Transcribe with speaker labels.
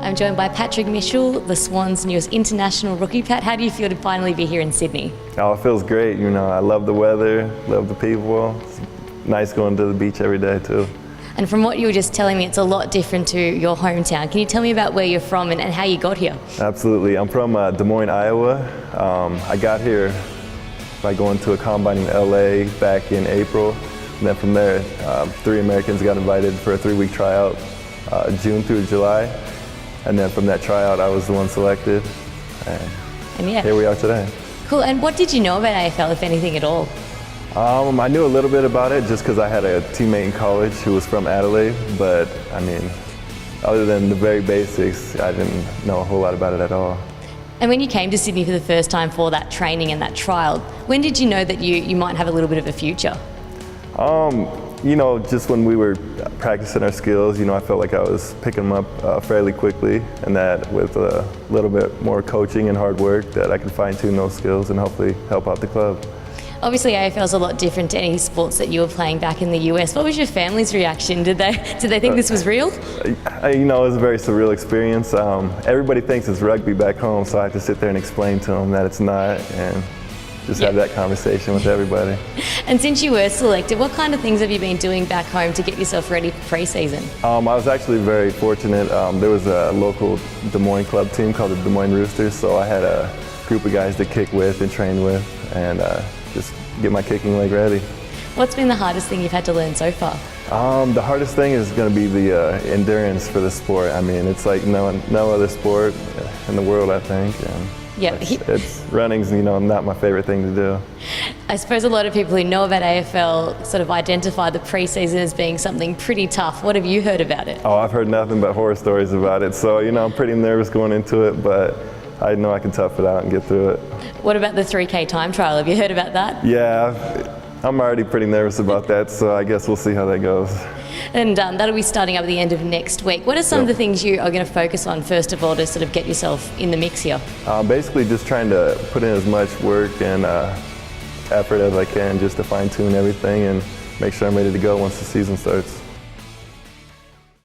Speaker 1: I'm joined by Patrick Mitchell, the Swans' newest international rookie. Pat, how do you feel to finally be here in Sydney?
Speaker 2: Oh, it feels great. You know, I love the weather, love the people. It's nice going to the beach every day too.
Speaker 1: And from what you were just telling me, it's a lot different to your hometown. Can you tell me about where you're from and how you got here?
Speaker 2: Absolutely. I'm from Des Moines, Iowa. I got here by going to a combine in LA back in April. And then from there, 3 Americans got invited for a 3-week tryout, June through July. And then from that tryout, I was the one selected. And
Speaker 1: yeah,
Speaker 2: here we are today.
Speaker 1: Cool. And what did you know about AFL, if anything at all?
Speaker 2: I knew a little bit about it just because I had a teammate in college who was from Adelaide, but I mean, other than the very basics, I didn't know a whole lot about it at all.
Speaker 1: And when you came to Sydney for the first time for that training and that trial, when did you know that you might have a little bit of a future?
Speaker 2: You know, just when we were practicing our skills, you know, I felt like I was picking them up fairly quickly, and that with a little bit more coaching and hard work that I could fine-tune those skills and hopefully help out the club.
Speaker 1: Obviously, AFL is a lot different to any sports that you were playing back in the US. What was your family's reaction? Did they think this was real?
Speaker 2: You know, it was a very surreal experience. Everybody thinks it's rugby back home, so I have to sit there and explain to them that it's not, and just have that conversation with everybody.
Speaker 1: And since you were selected, what kind of things have you been doing back home to get yourself ready for pre-season?
Speaker 2: I was actually very fortunate. There was a local Des Moines club team called the Des Moines Roosters, so I had a group of guys to kick with and train with, and just get my kicking leg ready.
Speaker 1: What's been the hardest thing you've had to learn so far?
Speaker 2: The hardest thing is going to be the endurance for the sport. I mean, it's like no other sport in the world, I think. And
Speaker 1: yeah,
Speaker 2: it's running's, you know, not my favorite thing to do.
Speaker 1: I suppose a lot of people who know about AFL sort of identify the pre-season as being something pretty tough. What have you heard about it?
Speaker 2: Oh, I've heard nothing but horror stories about it. So, you know, I'm pretty nervous going into it, but I know I can tough it out and get through it.
Speaker 1: What about the 3K time trial? Have you heard about that?
Speaker 2: Yeah, I'm already pretty nervous about that, so I guess we'll see how that goes.
Speaker 1: And that'll be starting up at the end of next week. What are some of the things you are going to focus on, first of all, to sort of get yourself in the mix here?
Speaker 2: Basically just trying to put in as much work and effort as I can just to fine-tune everything and make sure I'm ready to go once the season starts.